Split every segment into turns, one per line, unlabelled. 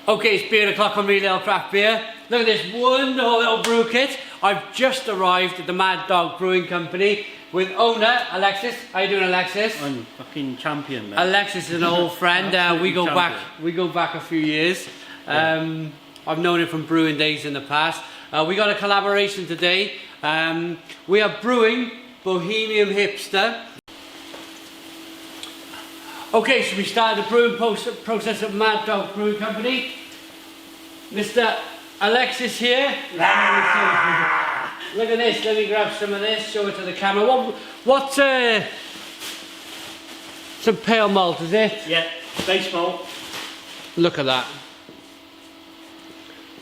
Okay, it's beer o'clock on Real Ale Craft Beer. Look at this wonderful little brew kit. I've just arrived at the Mad Dog Brewing Company with owner Alexis. How you doing, Alexis?
I'm fucking champion, man.
Alexis is an old friend. We go back a few years. I've known him from brewing days in the past. We got a collaboration today. We are brewing Bohemian Hipster. Okay, so we started the brewing process at Mad Dog Brewing Company. Mr. Alexis here. Look at this, let me grab some of this, show it to the camera. What's some pale malt, is it?
Yeah, base malt.
Look at that.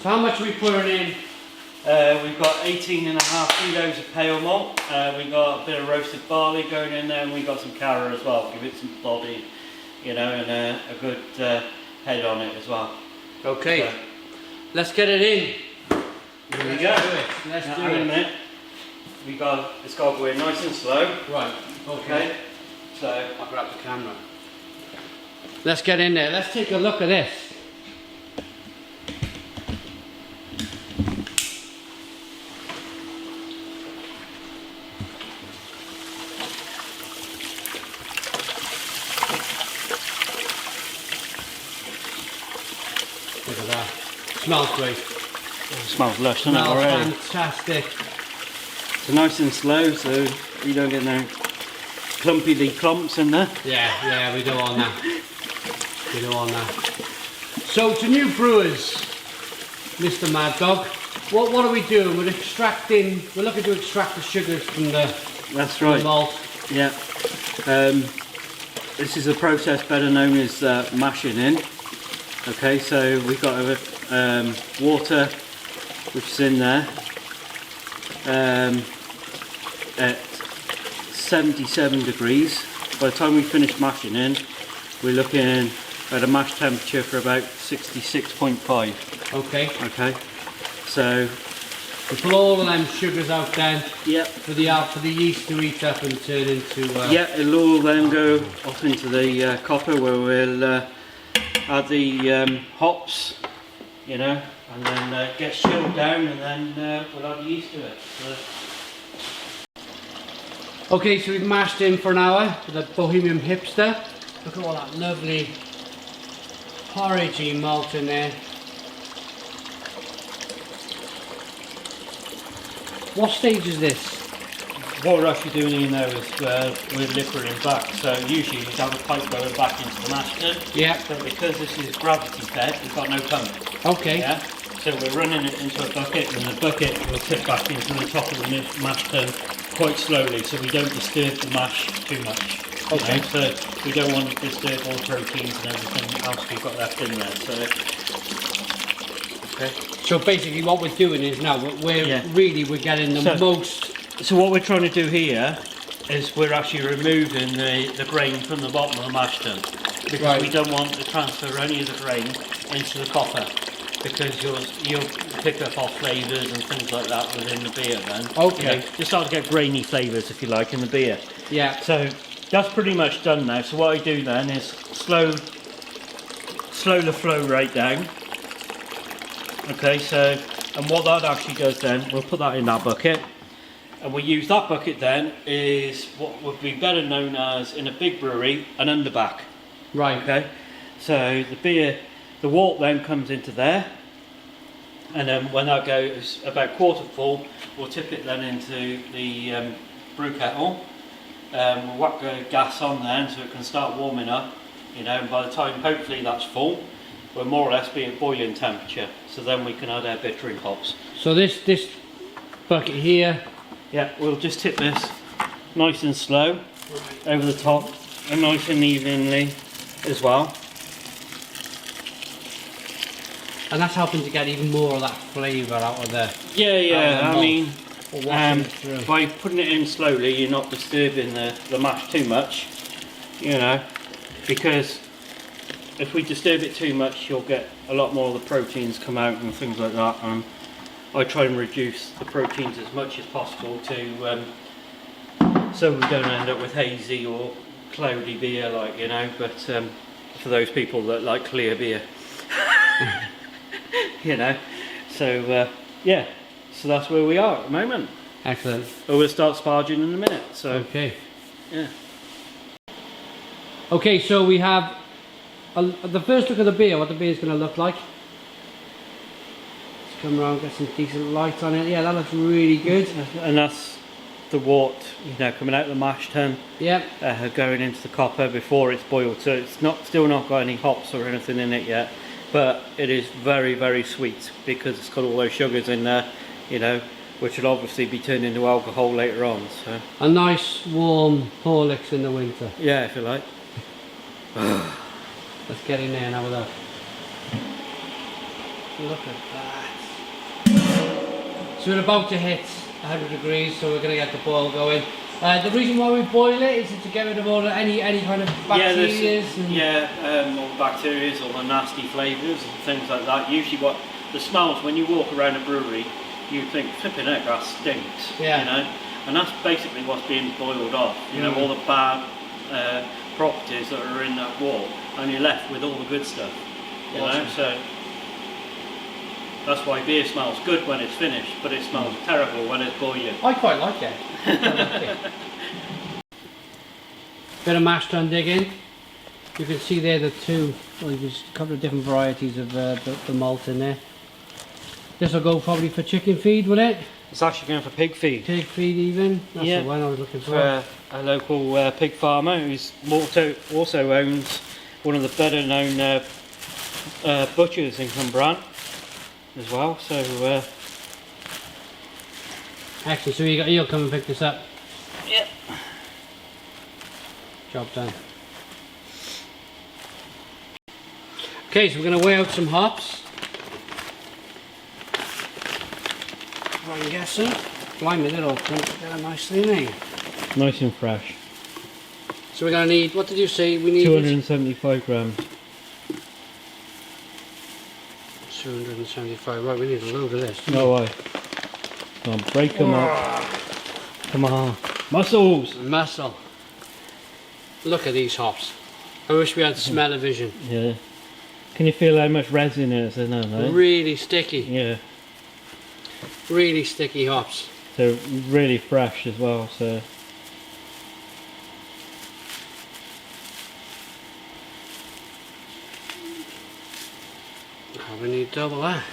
So how much are we putting in?
We've got 18.5 kilos of pale malt. We've got a bit of roasted barley going in there, and we've got some cara as well. Give it some body, you know, and a good head on it as well.
Okay,
so,
let's get it in.
Here we go.
Let's do
in a
it.
minute. It's got to go in nice and slow.
Right, okay.
So
I'll grab the camera. Let's get in there. Let's take a look at this. Look at that. Smells great.
it smells lush, doesn't it,
Smells
already?
fantastic.
So nice and slow, so you don't get no clumpy clumps in there.
Yeah, we don't want that. We don't want that. So to new brewers, Mr. Mad Dog, what are we doing? We're looking to extract the sugars from the,
That's right.
the malt.
Yeah. This is a process better known as mashing in. Okay, so we've got water which is in there at 77 degrees. By the time we finish mashing in, we're looking at a mash temperature for about 66.5.
Okay.
Okay, so
we pull all of them sugars out then.
yeah,
For the yeast to eat up and turn into.
yeah, it'll all then go off into the copper where we'll add the hops, you know, and then get chilled down, and then we'll add yeast to it. So,
Okay, so we've mashed in for an hour with a Bohemian Hipster. Look at all that lovely porridgey malt in there. What stage is this?
what we're actually doing in there is we're liquoring back. So usually you have a pipe going back into the mash tun.
Yeah.
But because this is gravity fed, we've got no pump.
Okay.
Yeah. So we're running it into a bucket, and the bucket will tip back into the top of the mash tun quite slowly, so we don't disturb the mash too much.
Okay.
You know? So we don't want to disturb all the proteins and everything else we've got left in there. So okay.
So basically what we're doing is now we're getting the most.
So what we're trying to do here is we're actually removing the grain from the bottom of the mash tun, because we don't want to transfer any of the grain into the copper, because you'll pick up off flavours and things like that within the beer then.
Okay.
You know, you start to get grainy flavours, if you like, in the beer.
Yeah.
So that's pretty much done now. So what I do then is slow the flow rate down. Okay, so, and what that actually does then, we'll put that in that bucket, and we use that bucket then is what would be better known as, in a big brewery, an underback.
Right.
Okay, so the wort then comes into there, and then when that goes about quarter full, we'll tip it then into the brew kettle. We'll whack the gas on then so it can start warming up, you know, and by the time hopefully that's full, we'll more or less be at boiling temperature, so then we can add our bittering hops.
So this bucket here.
Yeah, we'll just tip this nice and slow over the top, and nice and evenly as well.
And that's helping to get even more of that flavour out of the.
Yeah, I mean,
through.
by putting it in slowly, you're not disturbing the mash too much, you know, because if we disturb it too much, you'll get a lot more of the proteins come out and things like that. And I try and reduce the proteins as much as possible to so we don't end up with hazy or cloudy beer, like, you know. But for those people that like clear beer. you know. So yeah, so that's where we are at the moment.
Excellent.
We'll start sparging in a minute. So
Okay.
yeah.
Okay, so we have the first look at the beer, what the beer is going to look like. Let's come around, get some decent light on it. Yeah, that looks really good.
And that's the wort, you know, coming out of the mash tun.
Yep.
Going into the copper before it's boiled. So it's still not got any hops or anything in it yet. But it is very, very sweet because it's got all those sugars in there, you know, which will obviously be turned into alcohol later on. So
a nice warm Horlicks in the winter.
yeah, if you like.
Let's get in there and have a look. Look at that. So we're about to hit 100 degrees, so we're going to get the boil going. The reason why we boil it is to get rid of all any kind of bacteria.
All the bacteria, all the nasty flavours and things like that. Usually what the smells when you walk around a brewery, you think, flipping heck, that stinks,
yeah.
You know? And that's basically what's being boiled off, you know, all the bad properties that are in that wort, and you're left with all the good stuff, you know, so that's why beer smells good when it's finished, but it smells terrible when it's boiling.
I quite like it. Bit of mash tun digging. You can see there the two, well, there's a couple of different varieties of the malt in there. This will go probably for chicken feed, will it?
It's actually going for pig feed.
Pig feed even? That's
yeah.
the one I was looking for.
A local pig farmer who's also owns one of the better known butchers in Cumbrain as well. So
excellent, so you'll come and pick this up?
Yep.
Job done. Okay, so we're going to weigh out some hops. If I can get some. Blimey, they're all together nicely, isn't they?
Nice and fresh.
So we're going to need, what did you say? We need
275 grams.
275, right, we need a load of this.
No way. Come on, break them up. Come on. Muscles!
Muscle. Look at these hops. I wish we had smell-o-vision.
Yeah. Can you feel how much resin is in there? No?
Really sticky.
Yeah.
Really sticky hops.
So really fresh as well, so.
Oh, we need double that.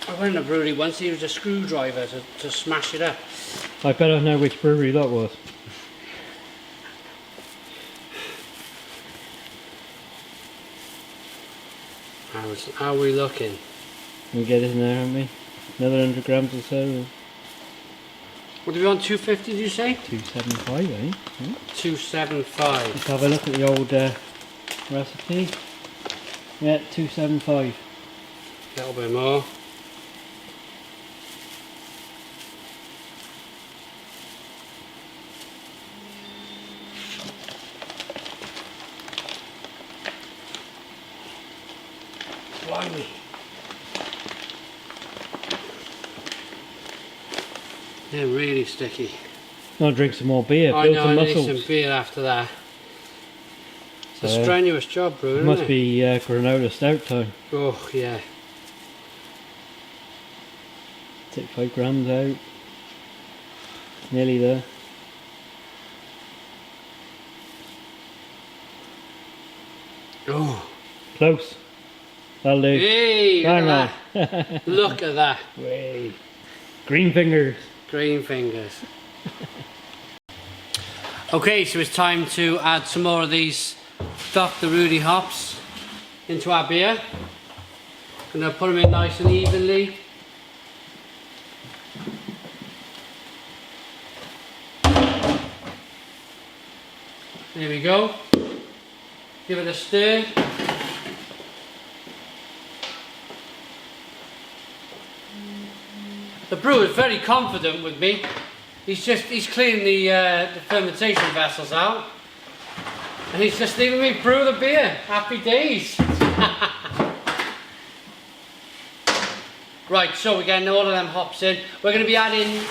I went in a brewery once, he used a screwdriver to smash it up.
I better know which brewery that was.
How are we looking?
We get in there, haven't we? Another 100 grams or so.
What do we want, 250 did you say?
275, I think.
275.
Let's have a look at the old recipe. Yeah, 275.
A little bit more. Blimey. They're really sticky.
I'll drink some more beer,
I
build
know,
some
I
muscles.
need some beer after that. It's a strenuous job, Brew,
it
isn't
must
it?
be granola stout time.
Oh, yeah.
Take 5 grams out. Nearly there.
Oh.
Close. That'll do.
Hey, look
Hang
at
on.
that. Look at that.
Way. Green fingers.
Green fingers. Okay, so it's time to add some more of these Dr. Rudy hops into our beer. Gonna put them in nice and evenly. There we go. Give it a stir. The brewer is very confident with me. He's cleaning the fermentation vessels out, and he's just leaving me brew the beer. Happy days. Right, so we're getting all of them hops in. We're going to be adding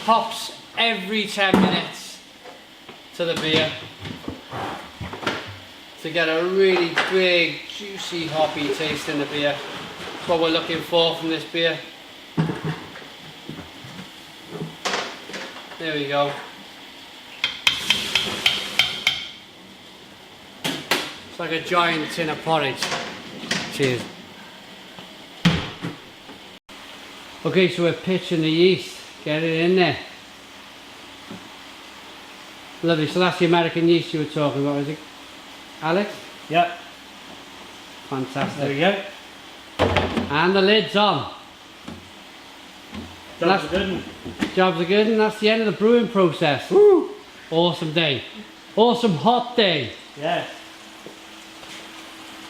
hops every 10 minutes to the beer. to get a really big, juicy, hoppy taste in the beer. That's what we're looking for from this beer. There we go. It's like a giant tin of porridge. Cheers. Okay, so we're pitching the yeast. Get it in there. Lovely. So that's the American yeast you were talking about, is it, Alex?
Yep.
Fantastic.
There we go.
And the lid's on.
Jobs are good.
Jobs are good, and that's the end of the brewing process. Woo! Awesome day. Awesome hot day.
Yes.